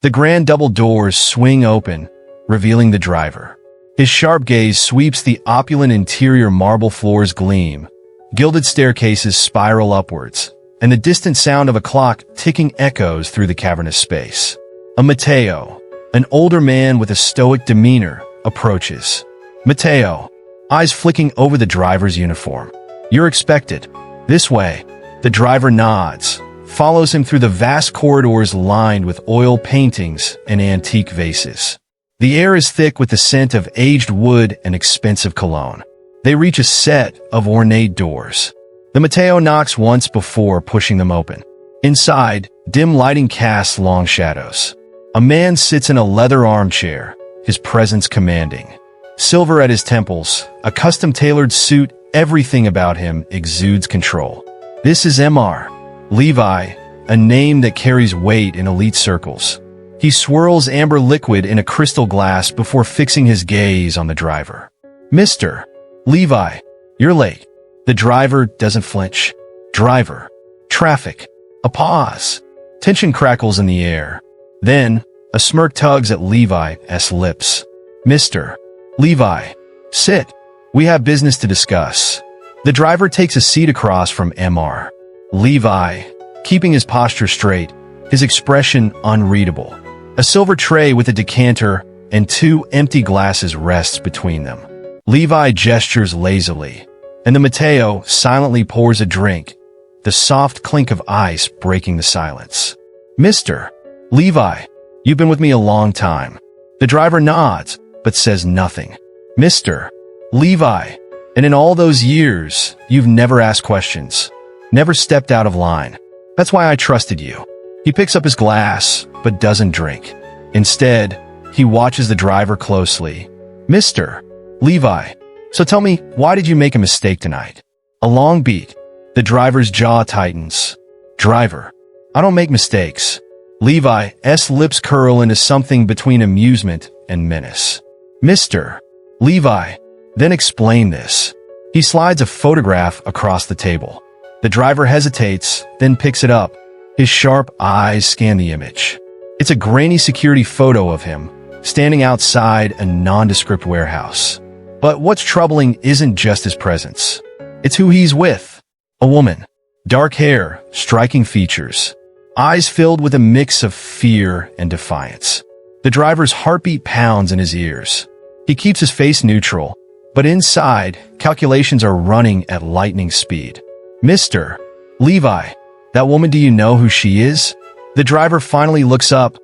The grand double doors swing open, revealing the driver. His sharp gaze sweeps the opulent interior. Marble floors gleam, gilded staircases spiral upwards, and the distant sound of a clock ticking echoes through the cavernous space. A Matteo, an older man with a stoic demeanor, approaches. Matteo, eyes flicking over the driver's uniform. You're expected. This way. The driver nods, follows him through the vast corridors lined with oil paintings and antique vases. The air is thick with the scent of aged wood and expensive cologne. They reach a set of ornate doors. The Matteo knocks once before pushing them open. Inside, dim lighting casts long shadows. A man sits in a leather armchair, his presence commanding. Silver at his temples, a custom-tailored suit, everything about him exudes control. This is Mr. Levi, a name that carries weight in elite circles. He swirls amber liquid in a crystal glass before fixing his gaze on the driver. Mr. Levi, you're late. The driver doesn't flinch. Driver. Traffic. A pause. Tension crackles in the air. Then, a smirk tugs at Levi's lips. Mr. Levi, sit. We have business to discuss. The driver takes a seat across from Mr. Levi, keeping his posture straight, his expression unreadable. A silver tray with a decanter and 2 empty glasses rests between them. Levi gestures lazily, and the Matteo silently pours a drink, the soft clink of ice breaking the silence. Mr. Levi, you've been with me a long time. The driver nods, but says nothing. Mr. Levi, and in all those years, you've never asked questions, never stepped out of line. That's why I trusted you. He picks up his glass, but doesn't drink. Instead, he watches the driver closely. Mr. Levi, so tell me, why did you make a mistake tonight? A long beat. The driver's jaw tightens. Driver, I don't make mistakes. Levi's lips curl into something between amusement and menace. Mr. Levi, then explain this. He slides a photograph across the table. The driver hesitates, then picks it up. His sharp eyes scan the image. It's a grainy security photo of him, standing outside a nondescript warehouse. But what's troubling isn't just his presence. It's who he's with. A woman. Dark hair, striking features. Eyes filled with a mix of fear and defiance. The driver's heartbeat pounds in his ears. He keeps his face neutral, but inside, calculations are running at lightning speed. Mr. Levi, that woman, do you know who she is? The driver finally looks up,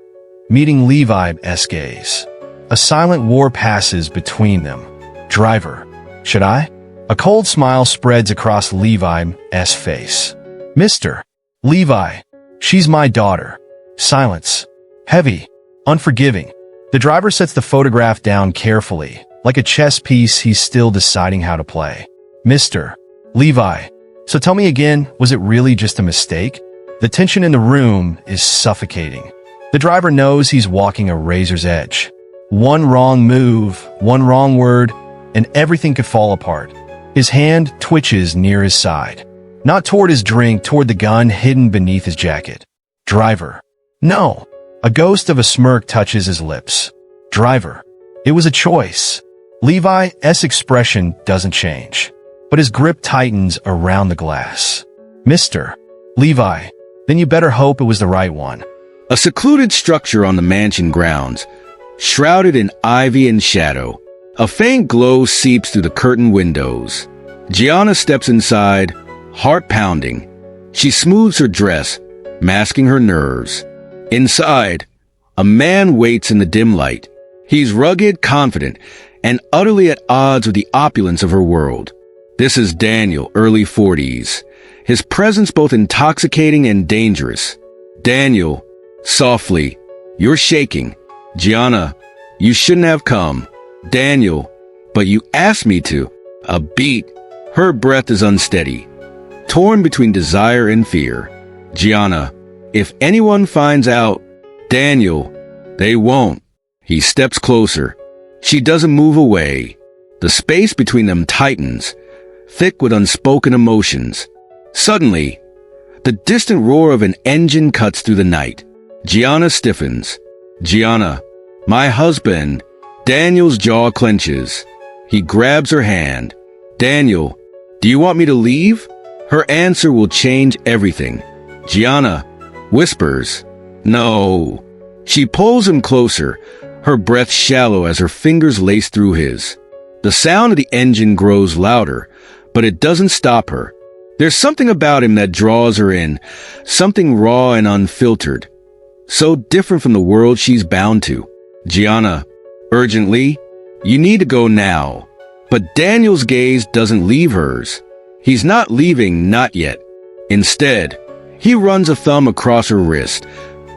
meeting Levi's gaze. A silent war passes between them. Driver, should I? A cold smile spreads across Levi's face. Mr. Levi, she's my daughter. Silence. Heavy. Unforgiving. The driver sets the photograph down carefully. Like a chess piece he's still deciding how to play. Mr. Levi, so tell me again, was it really just a mistake? The tension in the room is suffocating. The driver knows he's walking a razor's edge. One wrong move, one wrong word, and everything could fall apart. His hand twitches near his side. Not toward his drink, toward the gun hidden beneath his jacket. Driver. No. A ghost of a smirk touches his lips. Driver. It was a choice. Levi's expression doesn't change, but his grip tightens around the glass. Mr. Levi, then you better hope it was the right one. A secluded structure on the mansion grounds, shrouded in ivy and shadow. A faint glow seeps through the curtained windows. Gianna steps inside, heart pounding. She smooths her dress, masking her nerves. Inside, a man waits in the dim light. He's rugged, confident, and utterly at odds with the opulence of her world. This is Daniel, early 40s. His presence both intoxicating and dangerous. Daniel, softly, you're shaking. Gianna, you shouldn't have come. Daniel, but you asked me to. A beat. Her breath is unsteady, torn between desire and fear. Gianna, if anyone finds out, Daniel, they won't. He steps closer. She doesn't move away. The space between them tightens, thick with unspoken emotions. Suddenly, the distant roar of an engine cuts through the night. Gianna stiffens. Gianna, my husband. Daniel's jaw clenches. He grabs her hand. Daniel, do you want me to leave? Her answer will change everything. Gianna whispers, no. She pulls him closer, her breath shallow as her fingers lace through his. The sound of the engine grows louder, but it doesn't stop her. There's something about him that draws her in, something raw and unfiltered, so different from the world she's bound to. Gianna, urgently, you need to go now. But Daniel's gaze doesn't leave hers. He's not leaving, not yet. Instead, he runs a thumb across her wrist,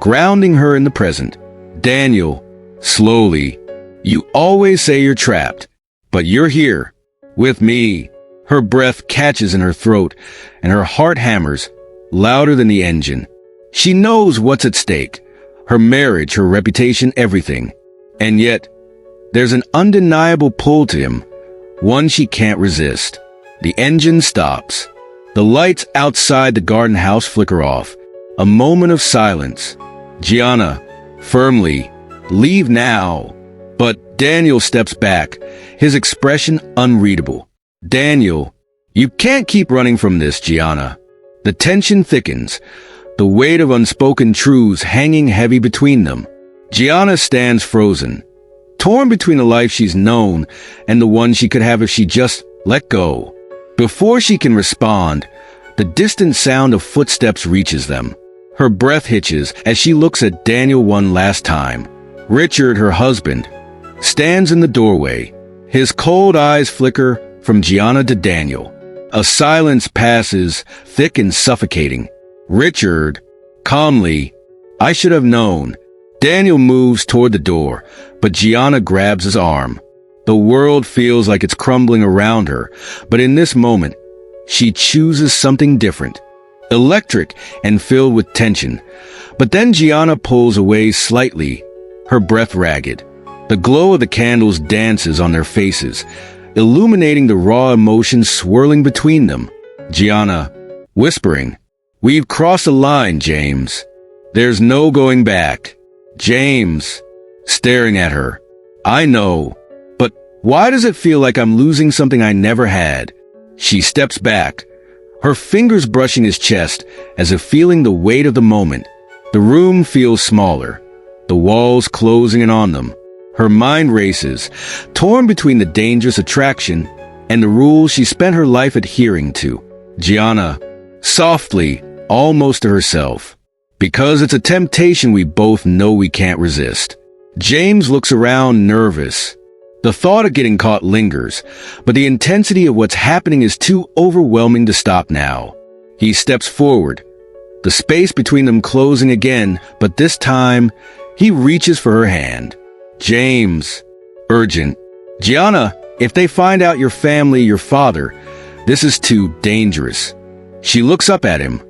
grounding her in the present. Daniel, slowly, you always say you're trapped, but you're here, with me. Her breath catches in her throat, and her heart hammers, louder than the engine. She knows what's at stake, her marriage, her reputation, everything. And yet, there's an undeniable pull to him, one she can't resist. The engine stops. The lights outside the garden house flicker off. A moment of silence. Gianna, firmly, leave now. But Daniel steps back, his expression unreadable. Daniel, you can't keep running from this, Gianna. The tension thickens, the weight of unspoken truths hanging heavy between them. Gianna stands frozen, torn between the life she's known and the one she could have if she just let go. Before she can respond, the distant sound of footsteps reaches them. Her breath hitches as she looks at Daniel one last time. Richard, her husband, stands in the doorway. His cold eyes flicker from Gianna to Daniel. A silence passes, thick and suffocating. Richard, calmly, I should have known. Daniel moves toward the door, but Gianna grabs his arm. The world feels like it's crumbling around her, but in this moment, she chooses something different. Electric and filled with tension. But then Gianna pulls away slightly, her breath ragged. The glow of the candles dances on their faces, illuminating the raw emotions swirling between them. Gianna, whispering, we've crossed a line, James. There's no going back. James, staring at her. I know, but why does it feel like I'm losing something I never had? She steps back, her fingers brushing his chest as if feeling the weight of the moment. The room feels smaller, the walls closing in on them. Her mind races, torn between the dangerous attraction and the rules she spent her life adhering to. Gianna, softly, almost to herself, because it's a temptation we both know we can't resist. James looks around, nervous. The thought of getting caught lingers, but the intensity of what's happening is too overwhelming to stop now. He steps forward, the space between them closing again, but this time, he reaches for her hand. James, urgent. Gianna, if they find out your family, your father, this is too dangerous. She looks up at him,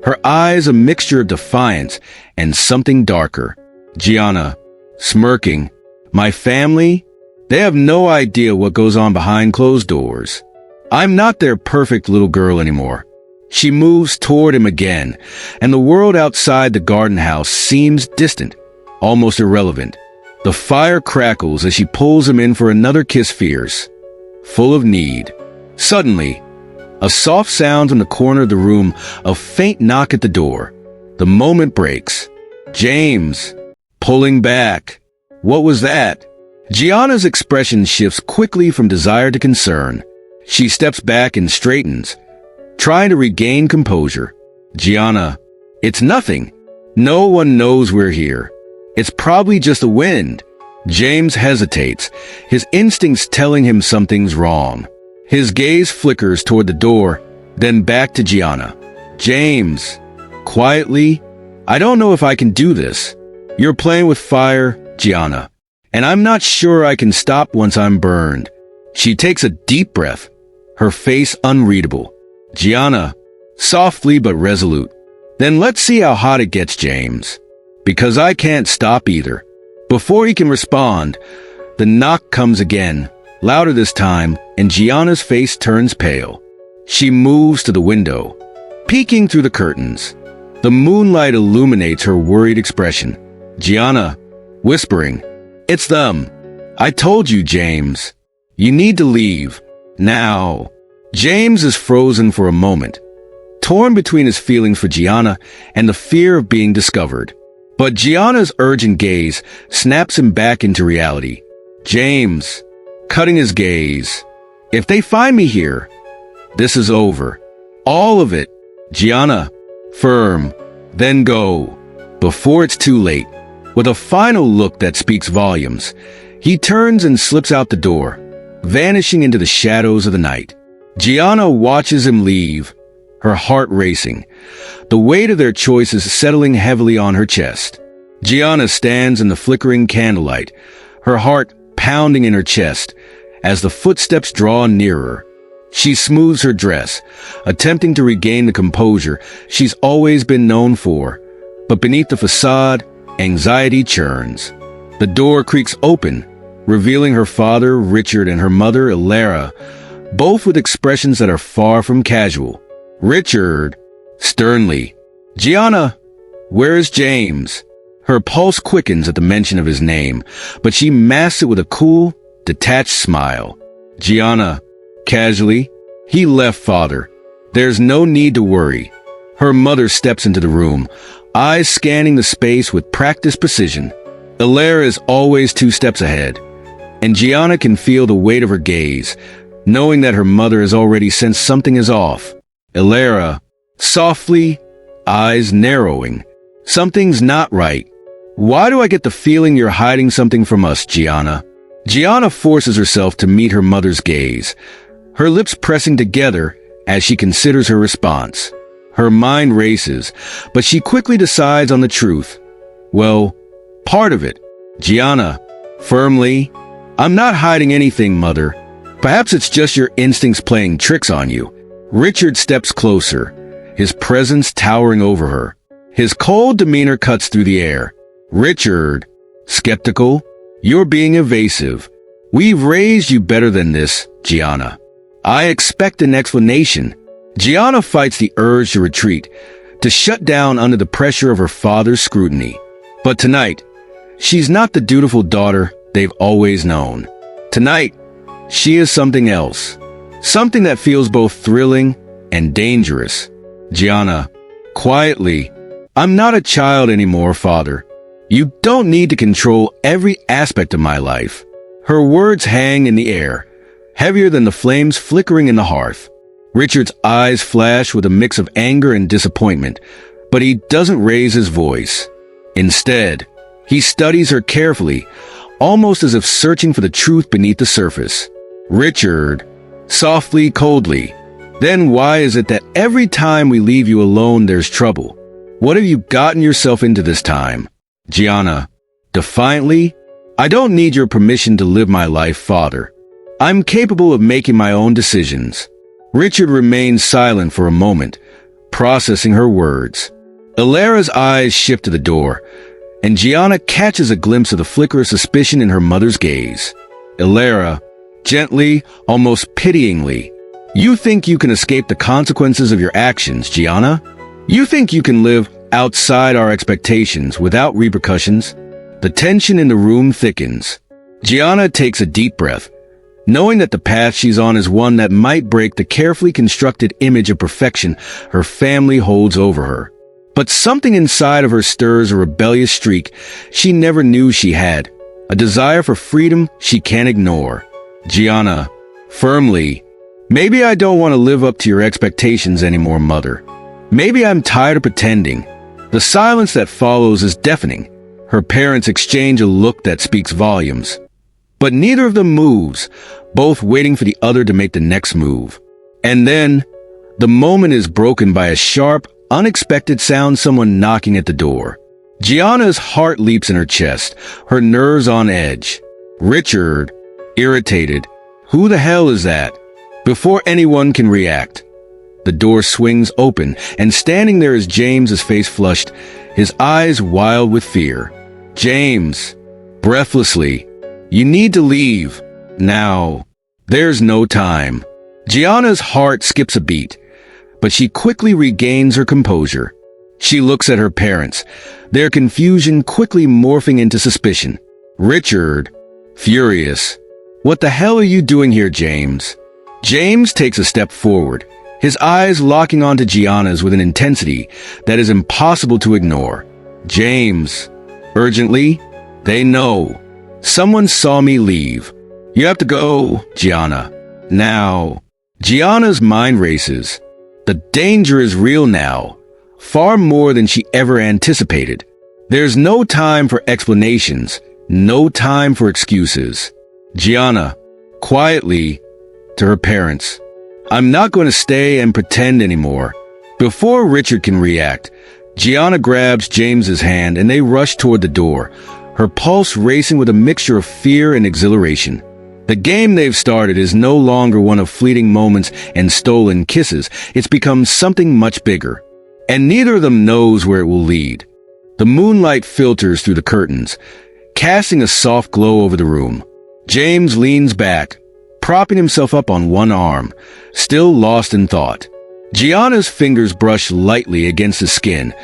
her eyes a mixture of defiance and something darker. Gianna, smirking, my family? They have no idea what goes on behind closed doors. I'm not their perfect little girl anymore. She moves toward him again, and the world outside the garden house seems distant, almost irrelevant. The fire crackles as she pulls him in for another kiss, fierce, full of need. Suddenly, a soft sound in the corner of the room, a faint knock at the door. The moment breaks. James, pulling back. What was that? Gianna's expression shifts quickly from desire to concern. She steps back and straightens, trying to regain composure. Gianna, it's nothing. No one knows we're here. It's probably just the wind. James hesitates, his instincts telling him something's wrong. His gaze flickers toward the door, then back to Gianna. James, quietly, I don't know if I can do this. You're playing with fire, Gianna, and I'm not sure I can stop once I'm burned. She takes a deep breath, her face unreadable. Gianna, softly but resolute. Then let's see how hot it gets, James. Because I can't stop either. Before he can respond, the knock comes again, louder this time, and Gianna's face turns pale. She moves to the window, peeking through the curtains. The moonlight illuminates her worried expression. Gianna, whispering, "It's them. I told you, James. You need to leave. Now." James is frozen for a moment, torn between his feelings for Gianna and the fear of being discovered. But Gianna's urgent gaze snaps him back into reality. James, cutting his gaze. "If they find me here, this is over. All of it." Gianna, firm, "Then go, before it's too late." With a final look that speaks volumes, he turns and slips out the door, vanishing into the shadows of the night. Gianna watches him leave, her heart racing, the weight of their choices settling heavily on her chest. Gianna stands in the flickering candlelight, her heart pounding in her chest as the footsteps draw nearer. She smooths her dress, attempting to regain the composure she's always been known for, but beneath the facade, anxiety churns. The door creaks open, revealing her father, Richard, and her mother, Ilara, both with expressions that are far from casual. Richard, sternly, "Gianna, where is James?" Her pulse quickens at the mention of his name, but she masks it with a cool, detached smile. Gianna, casually, "He left, father. There's no need to worry." Her mother steps into the room, eyes scanning the space with practiced precision. Ilara is always 2 steps ahead, and Gianna can feel the weight of her gaze, knowing that her mother has already sensed something is off. Ilara, softly, eyes narrowing. "Something's not right. Why do I get the feeling you're hiding something from us, Gianna?" Gianna forces herself to meet her mother's gaze, her lips pressing together as she considers her response. Her mind races, but she quickly decides on the truth. "Well, part of it." Gianna, firmly, "I'm not hiding anything, mother. Perhaps it's just your instincts playing tricks on you." Richard steps closer, his presence towering over her. His cold demeanor cuts through the air. "Richard, skeptical, you're being evasive. We've raised you better than this, Gianna. I expect an explanation." Gianna fights the urge to retreat, to shut down under the pressure of her father's scrutiny. But tonight, she's not the dutiful daughter they've always known. Tonight, she is something else. Something that feels both thrilling and dangerous. Gianna, quietly, "I'm not a child anymore, father. You don't need to control every aspect of my life." Her words hang in the air, heavier than the flames flickering in the hearth. Richard's eyes flash with a mix of anger and disappointment, but he doesn't raise his voice. Instead, he studies her carefully, almost as if searching for the truth beneath the surface. Richard, softly, coldly, "Then why is it that every time we leave you alone there's trouble? What have you gotten yourself into this time?" Gianna, defiantly, "I don't need your permission to live my life, father. I'm capable of making my own decisions." Richard remains silent for a moment, processing her words. Ilara's eyes shift to the door, and Gianna catches a glimpse of the flicker of suspicion in her mother's gaze. Ilara, gently, almost pityingly, "You think you can escape the consequences of your actions, Gianna? You think you can live outside our expectations without repercussions?" The tension in the room thickens. Gianna takes a deep breath, knowing that the path she's on is one that might break the carefully constructed image of perfection her family holds over her. But something inside of her stirs a rebellious streak she never knew she had, a desire for freedom she can't ignore. Gianna, firmly, "Maybe I don't want to live up to your expectations anymore, mother. Maybe I'm tired of pretending." The silence that follows is deafening. Her parents exchange a look that speaks volumes. But neither of them moves, both waiting for the other to make the next move. And then, the moment is broken by a sharp, unexpected sound, someone knocking at the door. Gianna's heart leaps in her chest, her nerves on edge. Richard, irritated, "Who the hell is that?" Before anyone can react, the door swings open, and standing there is James, his face flushed, his eyes wild with fear. James, breathlessly, "You need to leave. Now. There's no time." Gianna's heart skips a beat, but she quickly regains her composure. She looks at her parents, their confusion quickly morphing into suspicion. Richard, furious. "What the hell are you doing here, James?" James takes a step forward, his eyes locking onto Gianna's with an intensity that is impossible to ignore. "James," urgently, "they know. Someone saw me leave. You have to go, Gianna. Now." Gianna's mind races. The danger is real now, far more than she ever anticipated. There's no time for explanations, no time for excuses. Gianna, quietly, to her parents, "I'm not going to stay and pretend anymore." Before Richard can react, Gianna grabs James's hand and they rush toward the door, her pulse racing with a mixture of fear and exhilaration. The game they've started is no longer one of fleeting moments and stolen kisses. It's become something much bigger. And neither of them knows where it will lead. The moonlight filters through the curtains, casting a soft glow over the room. James leans back, propping himself up on one arm, still lost in thought. Gianna's fingers brush lightly against his skin,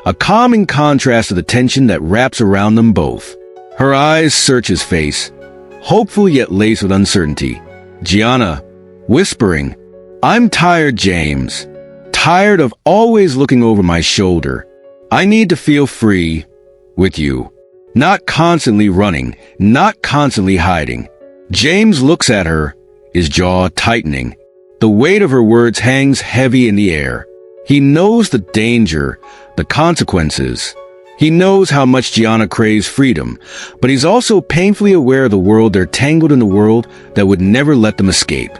a calming contrast to the tension that wraps around them both. Her eyes search his face, hopeful yet laced with uncertainty. Gianna, whispering, "I'm tired, James. Tired of always looking over my shoulder. I need to feel free with you. Not constantly running, not constantly hiding." James looks at her, his jaw tightening. The weight of her words hangs heavy in the air. He knows the danger, the consequences. He knows how much Gianna craves freedom, but he's also painfully aware of the world they're tangled in, the world that would never let them escape.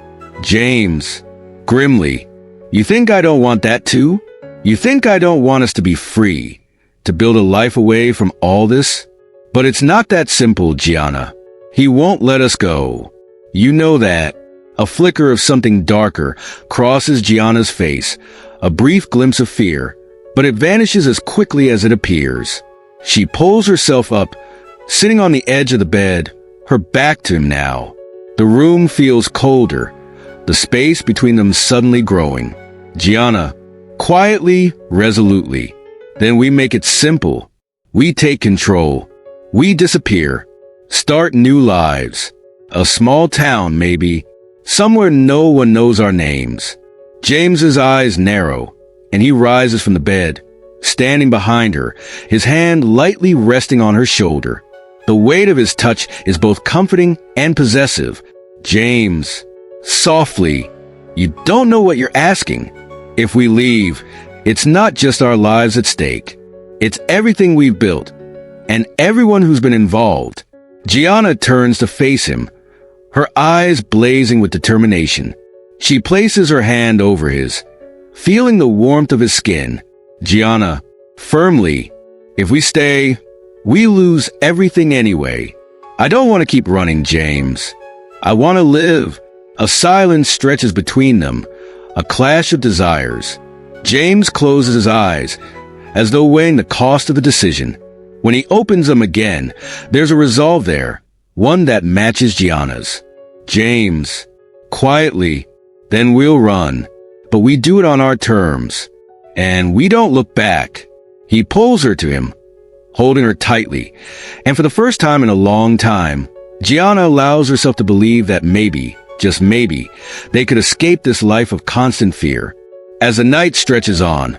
James, grimly, "You think I don't want that too? You think I don't want us to be free, to build a life away from all this? But it's not that simple, Gianna. He won't let us go. You know that." A flicker of something darker crosses Gianna's face, a brief glimpse of fear, but it vanishes as quickly as it appears. She pulls herself up, sitting on the edge of the bed, her back to him now. The room feels colder, the space between them suddenly growing. Gianna, quietly, resolutely, "Then we make it simple. We take control. We disappear. Start new lives. A small town, maybe. Somewhere no one knows our names." James's eyes narrow, and he rises from the bed, standing behind her, his hand lightly resting on her shoulder. The weight of his touch is both comforting and possessive. "James," softly, "you don't know what you're asking. If we leave, it's not just our lives at stake. It's everything we've built, and everyone who's been involved." Gianna turns to face him, her eyes blazing with determination. She places her hand over his, feeling the warmth of his skin. Gianna, firmly, "If we stay, we lose everything anyway. I don't want to keep running, James. I want to live." A silence stretches between them, a clash of desires. James closes his eyes, as though weighing the cost of the decision. When he opens them again, there's a resolve there, one that matches Gianna's. "James, quietly, then we'll run, but we do it on our terms, and we don't look back." He pulls her to him, holding her tightly, and for the first time in a long time, Gianna allows herself to believe that maybe, just maybe, they could escape this life of constant fear. As the night stretches on,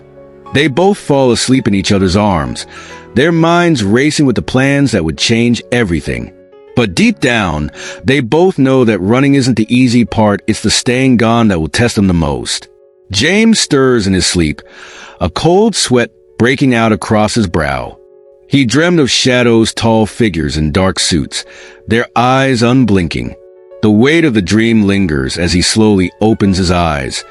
they both fall asleep in each other's arms, their minds racing with the plans that would change everything. But deep down, they both know that running isn't the easy part, it's the staying gone that will test them the most. James stirs in his sleep, a cold sweat breaking out across his brow. He dreamed of shadows, tall figures in dark suits, their eyes unblinking. The weight of the dream lingers as he slowly opens his eyes,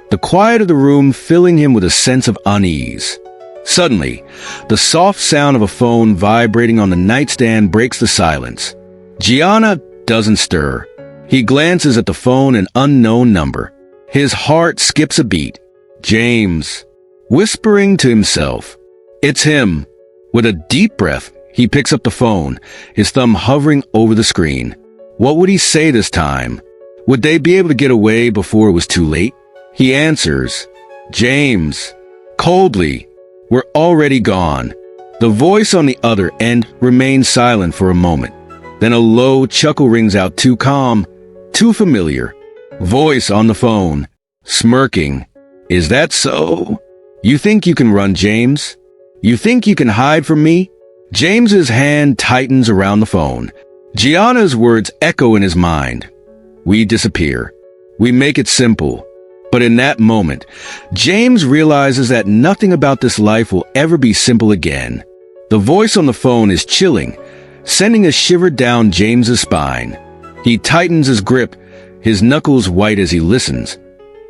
the quiet of the room filling him with a sense of unease. Suddenly, the soft sound of a phone vibrating on the nightstand breaks the silence. Gianna doesn't stir. He glances at the phone, an unknown number. His heart skips a beat. James, whispering to himself. It's him. With a deep breath, he picks up the phone, his thumb hovering over the screen. What would he say this time? Would they be able to get away before it was too late? He answers. James, coldly. We're already gone. The voice on the other end remains silent for a moment. Then a low chuckle rings out, too calm, too familiar. Voice on the phone, smirking. Is that so? You think you can run, James? You think you can hide from me? James's hand tightens around the phone. Gianna's words echo in his mind. We disappear. We make it simple. But in that moment, James realizes that nothing about this life will ever be simple again. The voice on the phone is chilling, sending a shiver down James's spine. He tightens his grip, his knuckles white as he listens,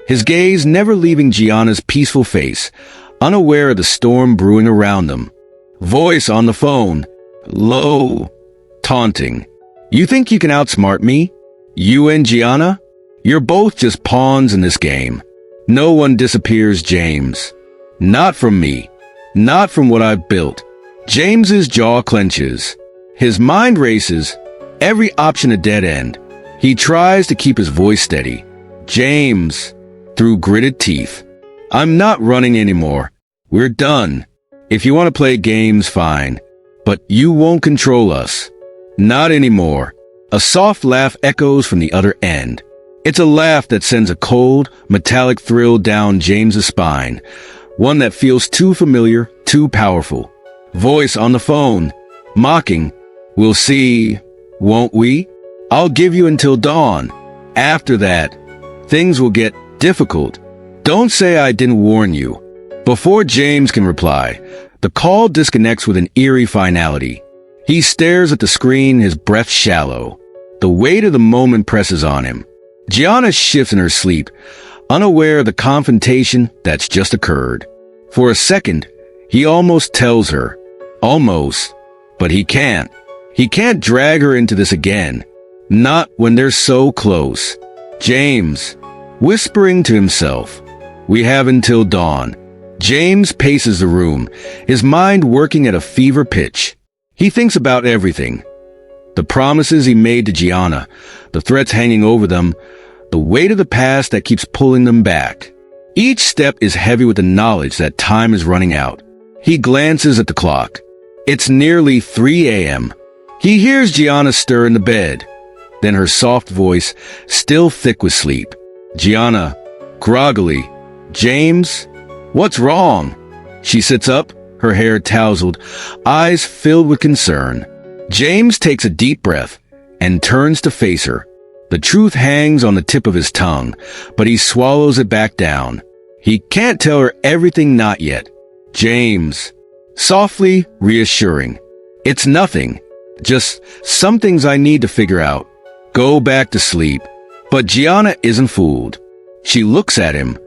his gaze never leaving Gianna's peaceful face, unaware of the storm brewing around them. Voice on the phone, low, taunting. You think you can outsmart me? You and Gianna? You're both just pawns in this game. No one disappears, James. Not from me. Not from what I've built. James's jaw clenches. His mind races. Every option a dead end. He tries to keep his voice steady. James, through gritted teeth. I'm not running anymore. We're done. If you want to play games, fine. But you won't control us. Not anymore. A soft laugh echoes from the other end. It's a laugh that sends a cold, metallic thrill down James's spine. One that feels too familiar, too powerful. Voice on the phone, mocking. We'll see, won't we? I'll give you until dawn. After that, things will get difficult. Don't say I didn't warn you. Before James can reply, the call disconnects with an eerie finality. He stares at the screen, his breath shallow. The weight of the moment presses on him. Gianna shifts in her sleep, unaware of the confrontation that's just occurred. For a second, he almost tells her. Almost. But he can't. He can't drag her into this again. Not when they're so close. James, whispering to himself. We have until dawn. James paces the room, his mind working at a fever pitch. He thinks about everything. The promises he made to Gianna, the threats hanging over them, the weight of the past that keeps pulling them back. Each step is heavy with the knowledge that time is running out. He glances at the clock. It's nearly 3 a.m. He hears Gianna stir in the bed. Then her soft voice, still thick with sleep. Gianna, groggily. James, what's wrong? She sits up, her hair tousled, eyes filled with concern. James takes a deep breath and turns to face her. The truth hangs on the tip of his tongue, but he swallows it back down. He can't tell her everything, not yet. James, softly reassuring. It's nothing. Just some things I need to figure out. Go back to sleep. But Gianna isn't fooled. She looks at him,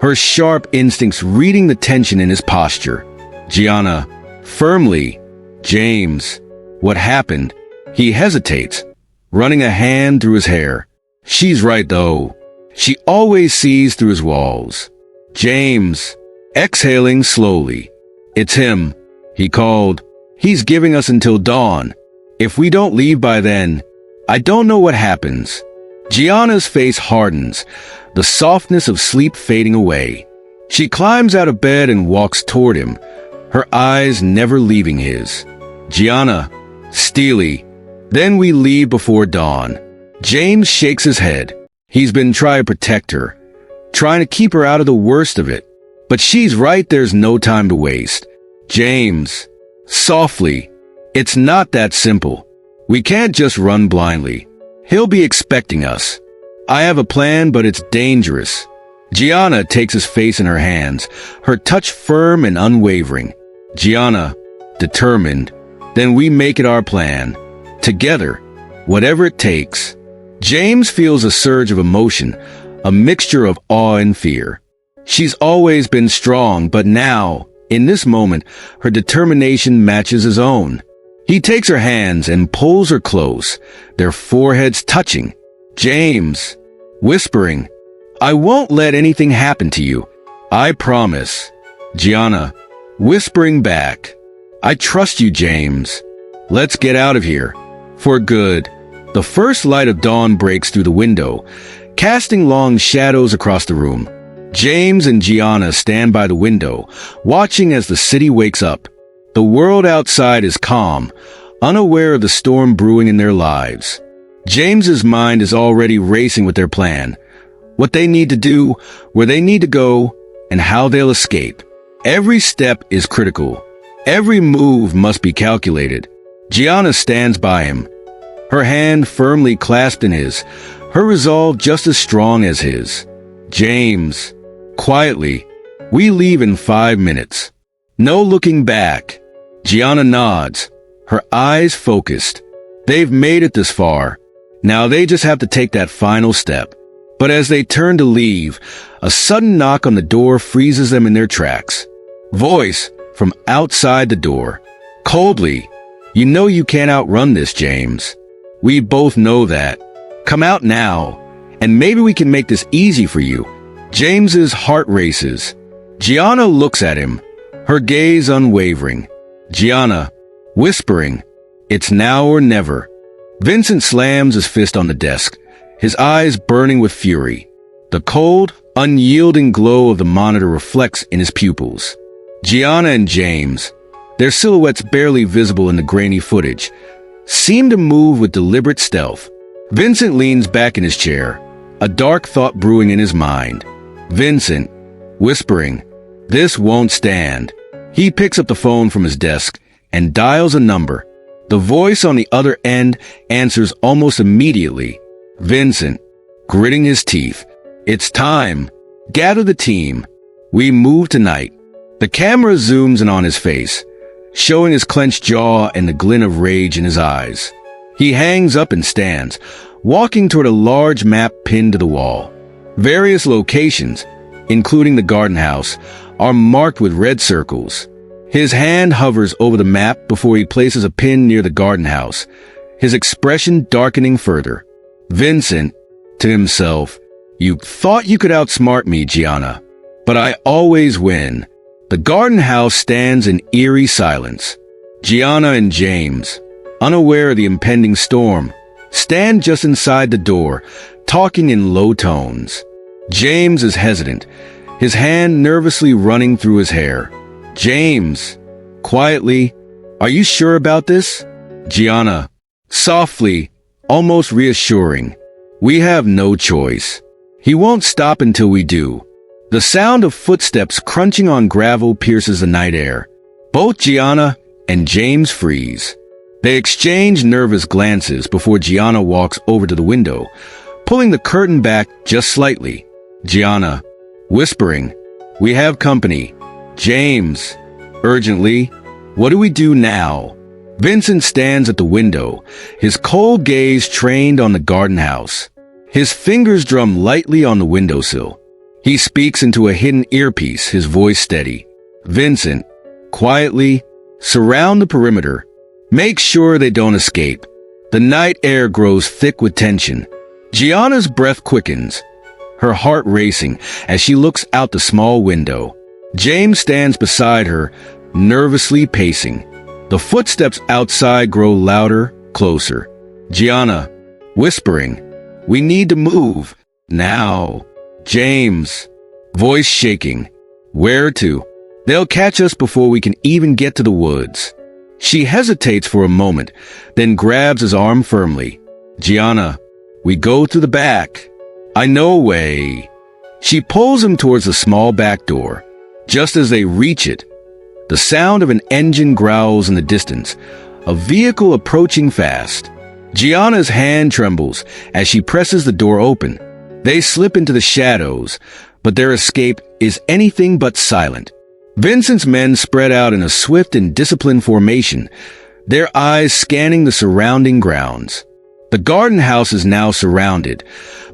her sharp instincts reading the tension in his posture. Gianna, firmly. James, what happened? He hesitates, running a hand through his hair. She's right, though. She always sees through his walls. James, exhaling slowly. It's him. He called. He's giving us until dawn. If we don't leave by then, I don't know what happens. Gianna's face hardens, the softness of sleep fading away. She climbs out of bed and walks toward him, her eyes never leaving his. Gianna, steely. Then we leave before dawn. James shakes his head. He's been trying to protect her, trying to keep her out of the worst of it. But she's right, there's no time to waste. James, softly. It's not that simple. We can't just run blindly. He'll be expecting us. I have a plan, but it's dangerous. Gianna takes his face in her hands, her touch firm and unwavering. Gianna, determined. Then we make it our plan. Together, whatever it takes. James feels a surge of emotion, a mixture of awe and fear. She's always been strong, but now, in this moment, her determination matches his own. He takes her hands and pulls her close, their foreheads touching. James, whispering, I won't let anything happen to you. I promise. Gianna, whispering back, I trust you, James. Let's get out of here. For good. The first light of dawn breaks through the window, casting long shadows across the room. James and Gianna stand by the window, watching as the city wakes up. The world outside is calm, unaware of the storm brewing in their lives. James's mind is already racing with their plan. What they need to do, where they need to go, and how they'll escape. Every step is critical. Every move must be calculated. Gianna stands by him, her hand firmly clasped in his, her resolve just as strong as his. James, quietly, we leave in 5 minutes. No looking back. Gianna nods, her eyes focused. They've made it this far. Now they just have to take that final step. But as they turn to leave, a sudden knock on the door freezes them in their tracks. Voice from outside the door. Coldly, you know you can't outrun this, James. We both know that. Come out now, and maybe we can make this easy for you. James's heart races. Gianna looks at him, her gaze unwavering. Gianna, whispering, it's now or never. Vincent slams his fist on the desk, his eyes burning with fury. The cold, unyielding glow of the monitor reflects in his pupils. Gianna and James, their silhouettes barely visible in the grainy footage, seem to move with deliberate stealth. Vincent leans back in his chair, a dark thought brewing in his mind. Vincent, whispering, this won't stand. He picks up the phone from his desk and dials a number. The voice on the other end answers almost immediately. Vincent, gritting his teeth. It's time. Gather the team. We move tonight. The camera zooms in on his face, showing his clenched jaw and the glint of rage in his eyes. He hangs up and stands, walking toward a large map pinned to the wall. Various locations, including the garden house, are marked with red circles. His hand hovers over the map before he places a pin near the garden house, his expression darkening further. Vincent, to himself, you thought you could outsmart me, Gianna, but I always win. The garden house stands in eerie silence. Gianna and James, unaware of the impending storm, stand just inside the door, talking in low tones. James is hesitant, his hand nervously running through his hair. James, quietly, are you sure about this? Gianna, softly, almost reassuring, we have no choice. He won't stop until we do. The sound of footsteps crunching on gravel pierces the night air. Both Gianna and James freeze. They exchange nervous glances before Gianna walks over to the window, pulling the curtain back just slightly. Gianna, whispering, we have company. James, urgently, what do we do now? Vincent stands at the window, his cold gaze trained on the garden house. His fingers drum lightly on the windowsill. He speaks into a hidden earpiece, his voice steady. Vincent, quietly, surround the perimeter. Make sure they don't escape. The night air grows thick with tension. Gianna's breath quickens, her heart racing as she looks out the small window. James stands beside her, nervously pacing. The footsteps outside grow louder, closer. Gianna, whispering, we need to move. Now. James, voice shaking. Where to? They'll catch us before we can even get to the woods. She hesitates for a moment, then grabs his arm firmly. Gianna, we go through the back. I know a way. She pulls him towards the small back door. Just as they reach it, the sound of an engine growls in the distance, a vehicle approaching fast. Gianna's hand trembles as she presses the door open. They slip into the shadows, but their escape is anything but silent. Vincent's men spread out in a swift and disciplined formation, their eyes scanning the surrounding grounds. The garden house is now surrounded,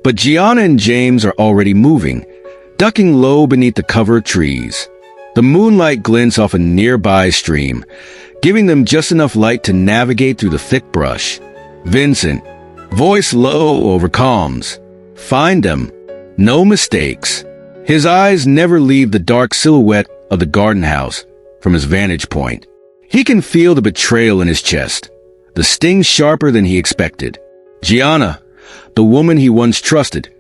but Gianna and James are already moving, ducking low beneath the cover of trees. The moonlight glints off a nearby stream, giving them just enough light to navigate through the thick brush. Vincent, voice low over calms. Find them. No mistakes. His eyes never leave the dark silhouette of the garden house from his vantage point. He can feel the betrayal in his chest, the sting sharper than he expected. Gianna, the woman he once trusted,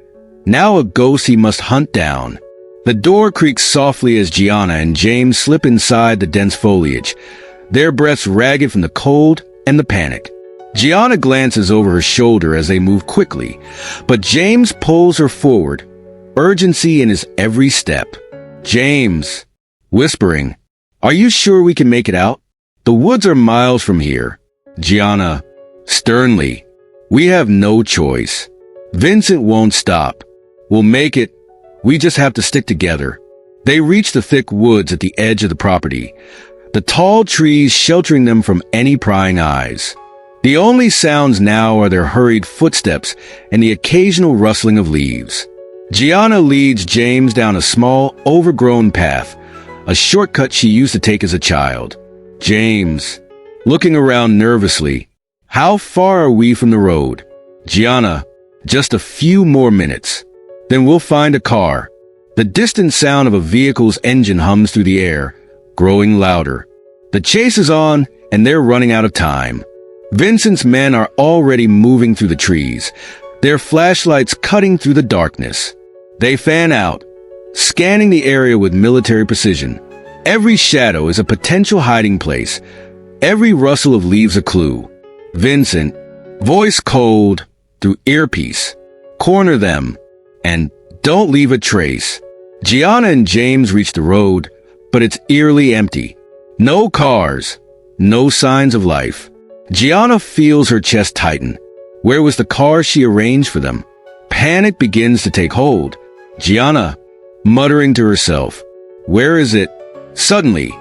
now a ghost he must hunt down. The door creaks softly as Gianna and James slip inside the dense foliage, their breaths ragged from the cold and the panic. Gianna glances over her shoulder as they move quickly, but James pulls her forward, urgency in his every step. James, whispering, "Are you sure we can make it out? The woods are miles from here." Gianna, sternly, "We have no choice. Vincent won't stop. We'll make it. We just have to stick together." They reach the thick woods at the edge of the property, the tall trees sheltering them from any prying eyes. The only sounds now are their hurried footsteps and the occasional rustling of leaves. Gianna leads James down a small, overgrown path, a shortcut she used to take as a child. James, looking around nervously, "How far are we from the road?" Gianna, "Just a few more minutes. Then we'll find a car." The distant sound of a vehicle's engine hums through the air, growing louder. The chase is on, and they're running out of time. Vincent's men are already moving through the trees, their flashlights cutting through the darkness. They fan out, scanning the area with military precision. Every shadow is a potential hiding place, every rustle of leaves a clue. Vincent, voice cold, through earpiece, "Corner them, and don't leave a trace." Gianna and James reach the road, but it's eerily empty. No cars, no signs of life. Gianna feels her chest tighten. Where was the car she arranged for them? Panic begins to take hold. Gianna, muttering to herself, "Where is it?" Suddenly,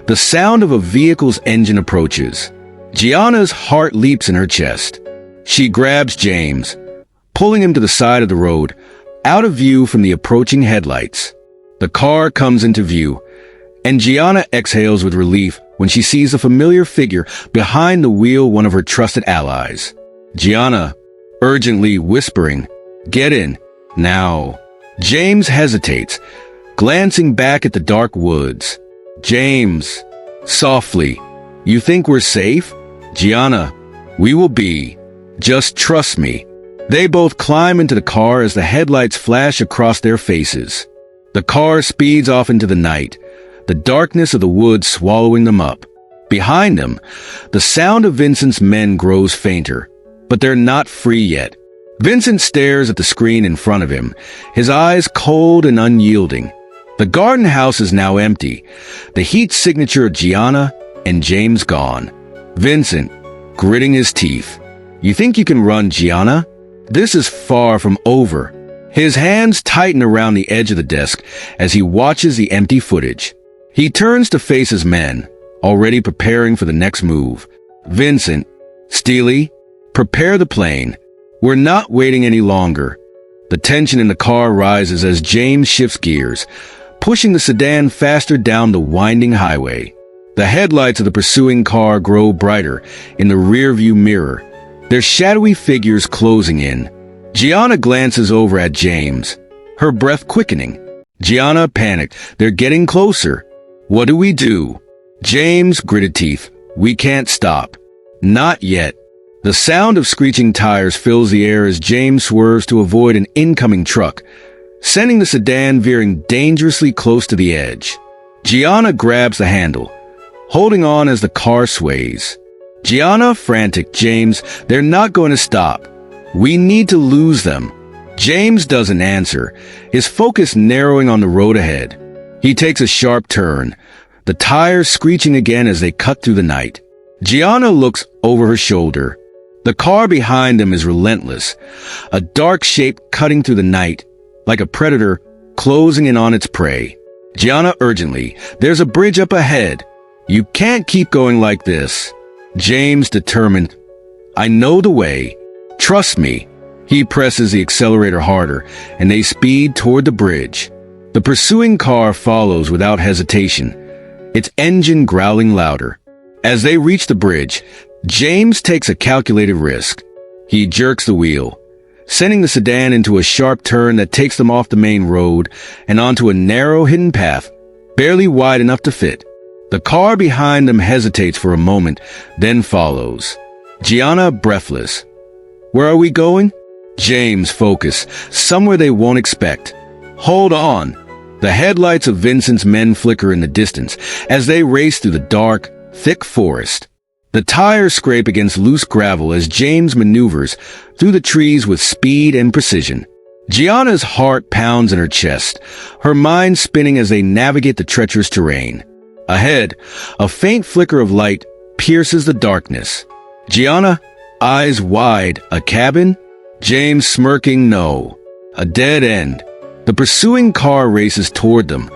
the sound of a vehicle's engine approaches. Gianna's heart leaps in her chest. She grabs James, pulling him to the side of the road, out of view from the approaching headlights. The car comes into view, and Gianna exhales with relief when she sees a familiar figure behind the wheel, one of her trusted allies. Gianna, urgently whispering, "Get in, now." James hesitates, glancing back at the dark woods. James, softly, "You think we're safe?" Gianna, "We will be. Just trust me." They both climb into the car as the headlights flash across their faces. The car speeds off into the night, the darkness of the woods swallowing them up. Behind them, the sound of Vincent's men grows fainter, but they're not free yet. Vincent stares at the screen in front of him, his eyes cold and unyielding. The garden house is now empty, the heat signature of Gianna and James gone. Vincent, gritting his teeth, "You think you can run, Gianna? This is far from over." His hands tighten around the edge of the desk as he watches the empty footage. He turns to face his men, already preparing for the next move. "Vincent, Steely, prepare the plane. We're not waiting any longer." The tension in the car rises as James shifts gears, pushing the sedan faster down the winding highway. The headlights of the pursuing car grow brighter in the rearview mirror, their shadowy figures closing in. Gianna glances over at James, her breath quickening. Gianna, panicked, "They're getting closer. What do we do?" James, gritted teeth, "We can't stop. Not yet." The sound of screeching tires fills the air as James swerves to avoid an incoming truck, sending the sedan veering dangerously close to the edge. Gianna grabs the handle, holding on as the car sways. Gianna, frantic, "James, they're not going to stop. We need to lose them." James doesn't answer, his focus narrowing on the road ahead. He takes a sharp turn, the tires screeching again as they cut through the night. Gianna looks over her shoulder. The car behind them is relentless, a dark shape cutting through the night, like a predator closing in on its prey. Gianna, urgently, "There's a bridge up ahead. You can't keep going like this." James, determined, "I know the way. Trust me." He presses the accelerator harder, and they speed toward the bridge. The pursuing car follows without hesitation, its engine growling louder. As they reach the bridge, James takes a calculated risk. He jerks the wheel, sending the sedan into a sharp turn that takes them off the main road and onto a narrow hidden path, barely wide enough to fit. The car behind them hesitates for a moment, then follows. Gianna, breathless, "Where are we going?" James, focused, "Somewhere they won't expect." "Hold on." The headlights of Vincent's men flicker in the distance as they race through the dark, thick forest. The tires scrape against loose gravel as James maneuvers through the trees with speed and precision. Gianna's heart pounds in her chest, her mind spinning as they navigate the treacherous terrain. Ahead, a faint flicker of light pierces the darkness. Gianna, eyes wide, a cabin? James smirking no. A dead end. The pursuing car races toward them,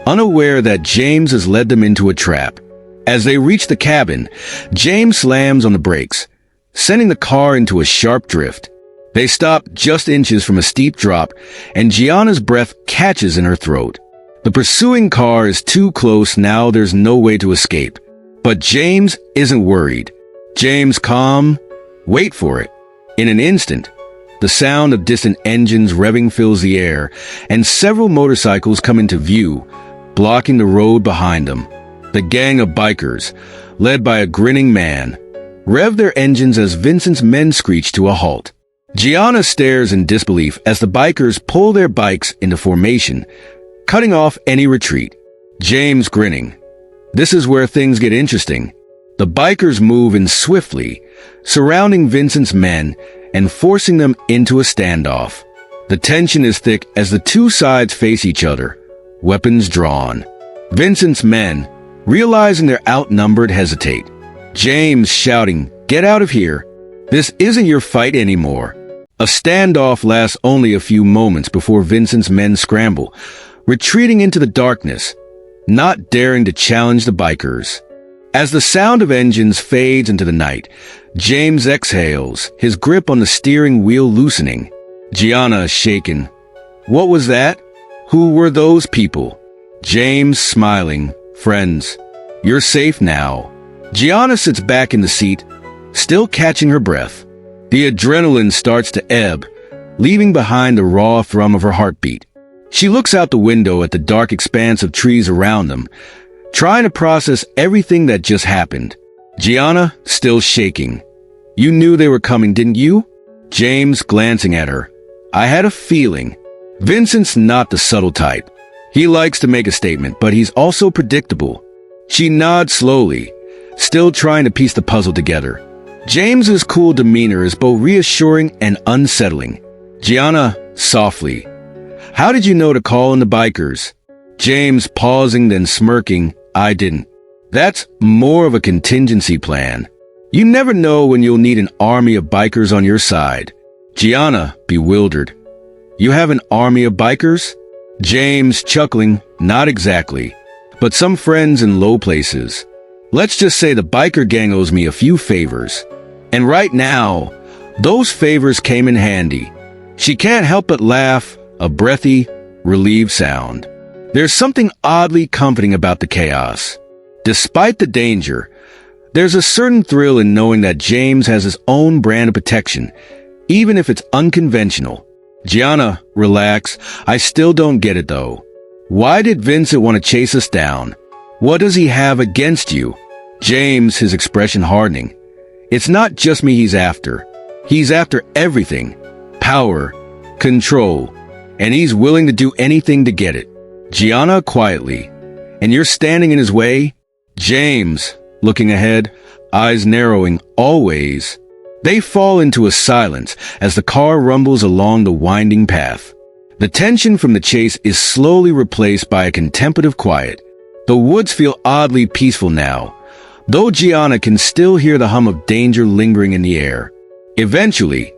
unaware that James has led them into a trap. As they reach the cabin, James slams on the brakes, sending the car into a sharp drift. They stop just inches from a steep drop, and Gianna's breath catches in her throat. The pursuing car is too close now, there's no way to escape. But James isn't worried. James calm. Wait for it. In an instant, the sound of distant engines revving fills the air, and several motorcycles come into view, blocking the road behind them. The gang of bikers, led by a grinning man, rev their engines as Vincent's men screech to a halt. Gianna stares in disbelief as the bikers pull their bikes into formation, cutting off any retreat. James grinning. This is where things get interesting. The bikers move in swiftly, surrounding Vincent's men and forcing them into a standoff. The tension is thick as the two sides face each other, weapons drawn. Vincent's men, realizing they're outnumbered, hesitate. James shouting, "Get out of here. This isn't your fight anymore." A standoff lasts only a few moments before Vincent's men scramble, retreating into the darkness, not daring to challenge the bikers. As the sound of engines fades into the night, James exhales, his grip on the steering wheel loosening. Gianna shaken. What was that? Who were those people? James smiling. Friends. You're safe now. Gianna sits back in the seat, still catching her breath. The adrenaline starts to ebb, leaving behind the raw thrum of her heartbeat. She looks out the window at the dark expanse of trees around them, trying to process everything that just happened. Gianna, still shaking. You knew they were coming, didn't you? James glancing at her. I had a feeling. Vincent's not the subtle type. He likes to make a statement, but he's also predictable. She nods slowly, still trying to piece the puzzle together. James's cool demeanor is both reassuring and unsettling. Gianna, softly. How did you know to call in the bikers? James pausing, then smirking. I didn't. That's more of a contingency plan. You never know when you'll need an army of bikers on your side. Gianna, bewildered. You have an army of bikers? James chuckling. Not exactly, but some friends in low places. Let's just say the biker gang owes me a few favors. And right now, those favors came in handy. She can't help but laugh, a breathy, relieved sound. There's something oddly comforting about the chaos. Despite the danger, there's a certain thrill in knowing that James has his own brand of protection, even if it's unconventional. Gianna, relax. I still don't get it though. Why did Vincent want to chase us down? What does he have against you? James, his expression hardening. It's not just me he's after. He's after everything. Power, control, and he's willing to do anything to get it. Gianna quietly. And you're standing in his way? James, looking ahead, eyes narrowing, always. They fall into a silence as the car rumbles along the winding path. The tension from the chase is slowly replaced by a contemplative quiet. The woods feel oddly peaceful now, though Gianna can still hear the hum of danger lingering in the air. Eventually,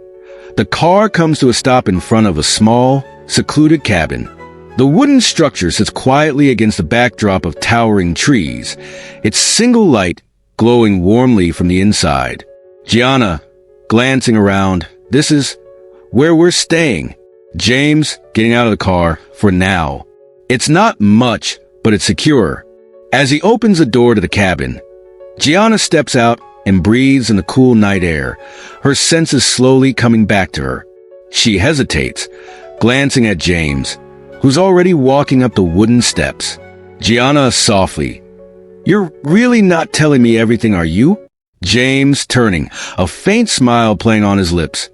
the car comes to a stop in front of a small, secluded cabin. The wooden structure sits quietly against the backdrop of towering trees, its single light glowing warmly from the inside. Gianna, glancing around, this is where we're staying. James, getting out of the car, for now. It's not much, but it's secure. As he opens the door to the cabin, Gianna steps out and breathes in the cool night air, her senses slowly coming back to her. She hesitates, glancing at James, who's already walking up the wooden steps. Gianna softly. You're really not telling me everything, are you? James turning, a faint smile playing on his lips.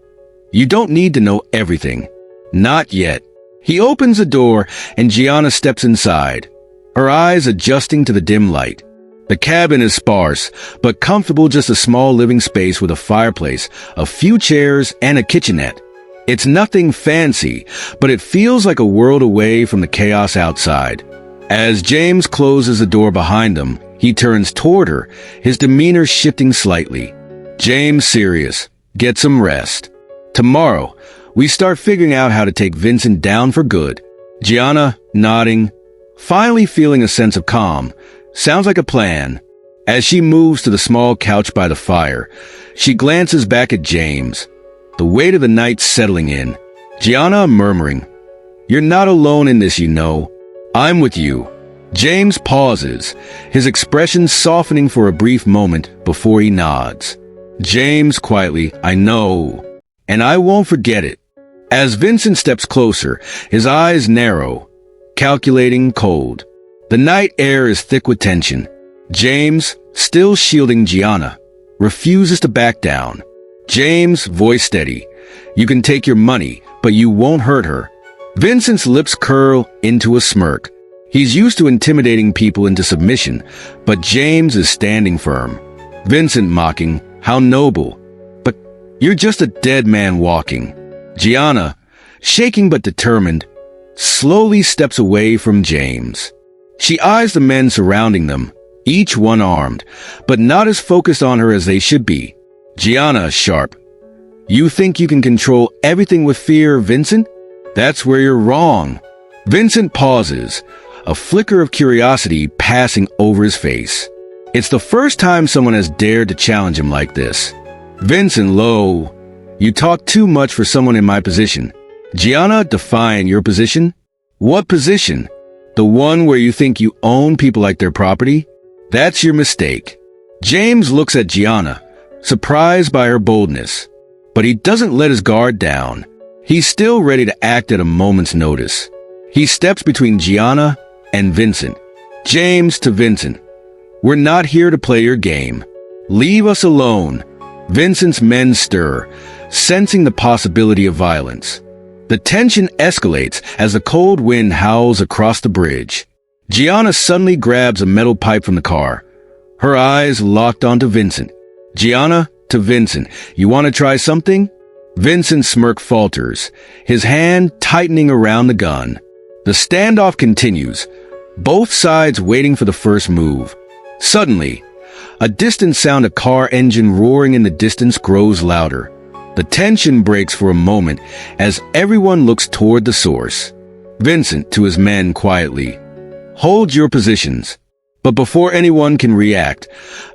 You don't need to know everything. Not yet. He opens the door and Gianna steps inside, her eyes adjusting to the dim light. The cabin is sparse, but comfortable, just a small living space with a fireplace, a few chairs, and a kitchenette. It's nothing fancy, but it feels like a world away from the chaos outside. As James closes the door behind him, he turns toward her, his demeanor shifting slightly. James, serious. Get some rest. Tomorrow, we start figuring out how to take Vincent down for good. Gianna, nodding, finally feeling a sense of calm. Sounds like a plan. As she moves to the small couch by the fire, she glances back at James, the weight of the night settling in. Gianna murmuring, "You're not alone in this, you know. I'm with you." James pauses, his expression softening for a brief moment before he nods. James quietly, "I know, and I won't forget it." As Vincent steps closer, his eyes narrow, calculating, cold. The night air is thick with tension. James, still shielding Gianna, refuses to back down. James, voice steady, "You can take your money, but you won't hurt her." Vincent's lips curl into a smirk. He's used to intimidating people into submission, but James is standing firm. Vincent mocking, "How noble. But you're just a dead man walking." Gianna, shaking but determined, slowly steps away from James. She eyes the men surrounding them, each one armed, but not as focused on her as they should be. Gianna, sharp, "You think you can control everything with fear, Vincent? That's where you're wrong." Vincent pauses, a flicker of curiosity passing over his face. It's the first time someone has dared to challenge him like this. Vincent, low, "You talk too much for someone in my position." Gianna, defying, "Your position? What position? The one where you think you own people like their property? That's your mistake." James looks at Gianna, surprised by her boldness, but he doesn't let his guard down. He's still ready to act at a moment's notice. He steps between Gianna and Vincent. James to Vincent, "We're not here to play your game. Leave us alone." Vincent's men stir, sensing the possibility of violence. The tension escalates as the cold wind howls across the bridge. Gianna suddenly grabs a metal pipe from the car, her eyes locked onto Vincent. Gianna to Vincent, "You want to try something?" Vincent's smirk falters, his hand tightening around the gun. The standoff continues, both sides waiting for the first move. Suddenly, a distant sound of car engine roaring in the distance grows louder. The tension breaks for a moment as everyone looks toward the source. Vincent to his men quietly, "Hold your positions." But before anyone can react,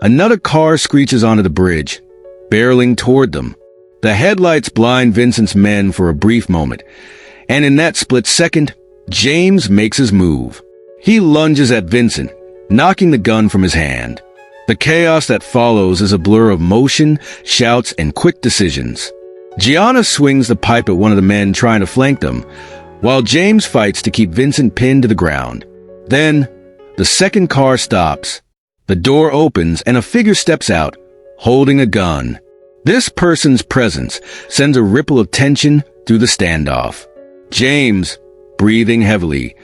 another car screeches onto the bridge, barreling toward them. The headlights blind Vincent's men for a brief moment, and in that split second, James makes his move. He lunges at Vincent, knocking the gun from his hand. The chaos that follows is a blur of motion, shouts, and quick decisions. Gianna swings the pipe at one of the men trying to flank them, while James fights to keep Vincent pinned to the ground. Then, the second car stops. The door opens and a figure steps out, holding a gun. This person's presence sends a ripple of tension through the standoff. James, breathing heavily,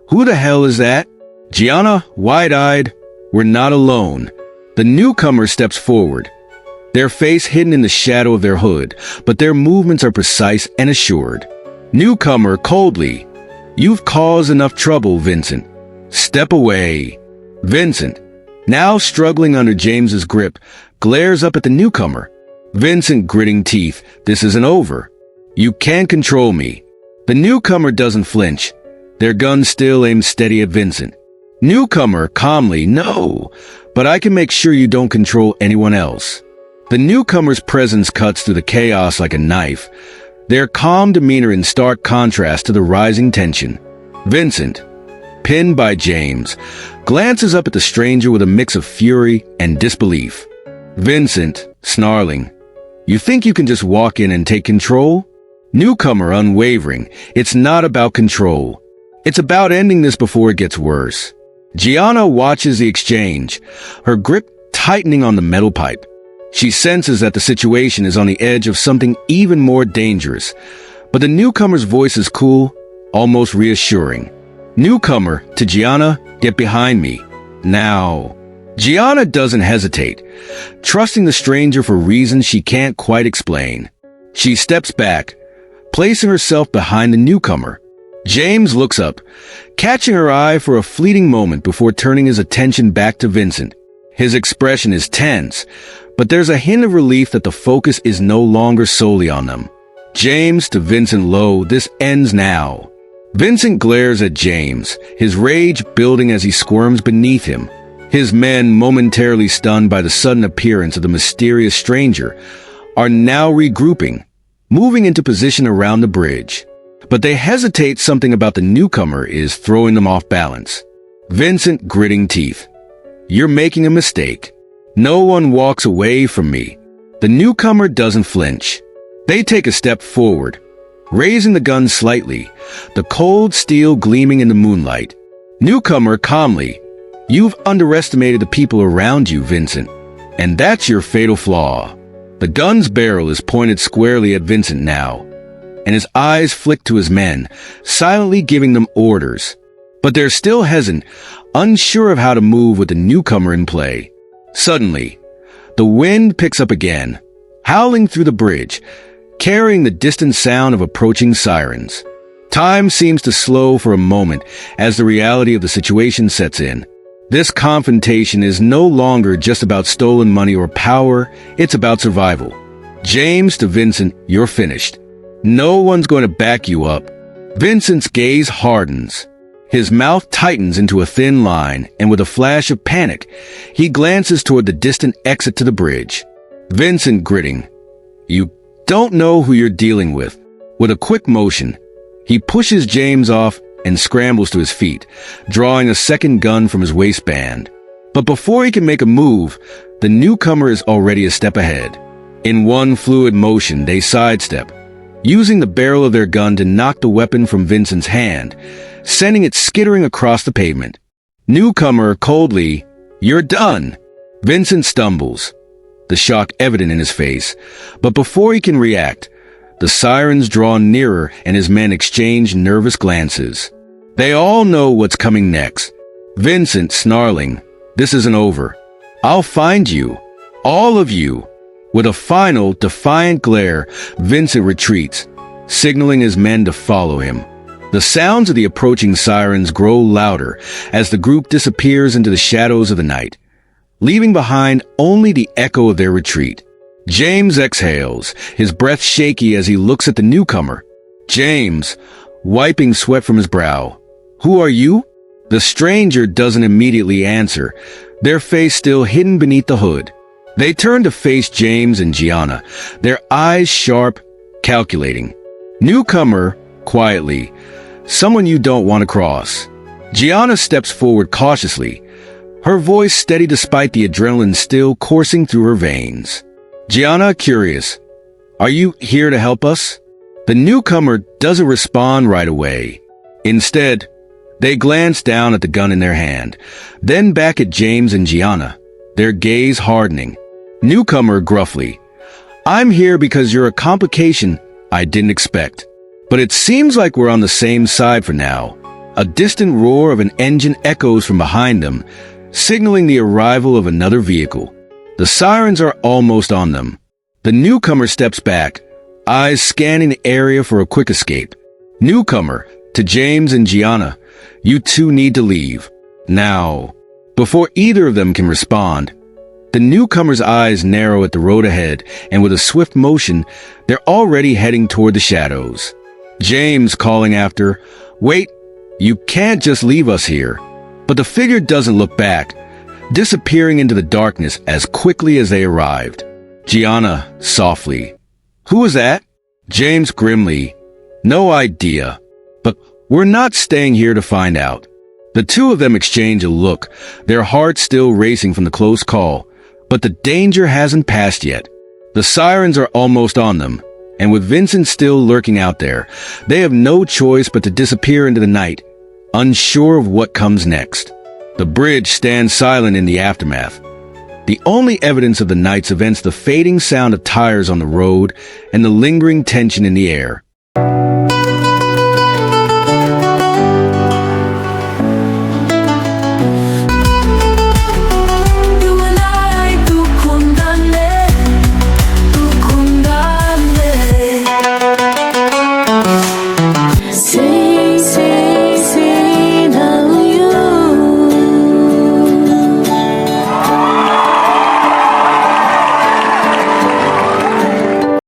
"Who the hell is that?" Gianna, wide-eyed, "We're not alone." The newcomer steps forward, their face hidden in the shadow of their hood, but their movements are precise and assured. Newcomer, coldly, "You've caused enough trouble, Vincent. Step away." Vincent, now struggling under James's grip, glares up at the newcomer. Vincent, gritting teeth, "This isn't over. You can't control me." The newcomer doesn't flinch, their gun still aimed steady at Vincent. Newcomer, calmly, "No, but I can make sure you don't control anyone else." The newcomer's presence cuts through the chaos like a knife, their calm demeanor in stark contrast to the rising tension. Vincent, pinned by James, glances up at the stranger with a mix of fury and disbelief. Vincent, snarling, "You think you can just walk in and take control?" Newcomer, unwavering, "It's not about control. It's about ending this before it gets worse." Gianna watches the exchange, her grip tightening on the metal pipe. She senses that the situation is on the edge of something even more dangerous, but the newcomer's voice is cool, almost reassuring. Newcomer, to Gianna, get behind me. Now. Gianna doesn't hesitate, trusting the stranger for reasons she can't quite explain. She steps back, placing herself behind the newcomer. James looks up, catching her eye for a fleeting moment before turning his attention back to Vincent. His expression is tense, but there's a hint of relief that the focus is no longer solely on them. James to Vincent low, this ends now. Vincent glares at James, his rage building as he squirms beneath him. His men, momentarily stunned by the sudden appearance of the mysterious stranger, are now regrouping, moving into position around the bridge. But they hesitate. Something about the newcomer is throwing them off balance. Vincent gritting teeth. You're making a mistake. No one walks away from me. The newcomer doesn't flinch. They take a step forward, raising the gun slightly, the cold steel gleaming in the moonlight. Newcomer calmly, you've underestimated the people around you, Vincent, and that's your fatal flaw. The gun's barrel is pointed squarely at Vincent now, and his eyes flick to his men, silently giving them orders. But they're still hesitant, unsure of how to move with the newcomer in play. Suddenly, the wind picks up again, howling through the bridge, carrying the distant sound of approaching sirens. Time seems to slow for a moment as the reality of the situation sets in. This confrontation is no longer just about stolen money or power, it's about survival. James to Vincent, you're finished. No one's going to back you up. Vincent's gaze hardens. His mouth tightens into a thin line, and with a flash of panic, he glances toward the distant exit to the bridge. Vincent gritting. You don't know who you're dealing with. With a quick motion, he pushes James off and scrambles to his feet, drawing a second gun from his waistband. But before he can make a move, the newcomer is already a step ahead. In one fluid motion, they sidestep, using the barrel of their gun to knock the weapon from Vincent's hand, sending it skittering across the pavement. Newcomer coldly, you're done. Vincent stumbles, the shock evident in his face, but before he can react, the sirens draw nearer and his men exchange nervous glances. They all know what's coming next. Vincent snarling, this isn't over. I'll find you. All of you. With a final, defiant glare, Vincent retreats, signaling his men to follow him. The sounds of the approaching sirens grow louder as the group disappears into the shadows of the night, leaving behind only the echo of their retreat. James exhales, his breath shaky as he looks at the newcomer. James, wiping sweat from his brow. Who are you? The stranger doesn't immediately answer, their face still hidden beneath the hood. They turn to face James and Gianna, their eyes sharp, calculating. Newcomer, quietly, someone you don't want to cross. Gianna steps forward cautiously, her voice steady despite the adrenaline still coursing through her veins. Gianna, curious, are you here to help us? The newcomer doesn't respond right away. Instead, they glance down at the gun in their hand, then back at James and Gianna, their gaze hardening. Newcomer gruffly, I'm here because you're a complication I didn't expect. But it seems like we're on the same side for now. A distant roar of an engine echoes from behind them, signaling the arrival of another vehicle. The sirens are almost on them. The newcomer steps back, eyes scanning the area for a quick escape. Newcomer, to James and Gianna, you two need to leave. Now. Before either of them can respond, the newcomer's eyes narrow at the road ahead, and with a swift motion, they're already heading toward the shadows. James calling after, wait, you can't just leave us here. But the figure doesn't look back, disappearing into the darkness as quickly as they arrived. Gianna, softly, who was that? James grimly, no idea, but we're not staying here to find out. The two of them exchange a look, their hearts still racing from the close call, but the danger hasn't passed yet. The sirens are almost on them, and with Vincent still lurking out there, they have no choice but to disappear into the night, unsure of what comes next. The bridge stands silent in the aftermath. The only evidence of the night's events, the fading sound of tires on the road and the lingering tension in the air.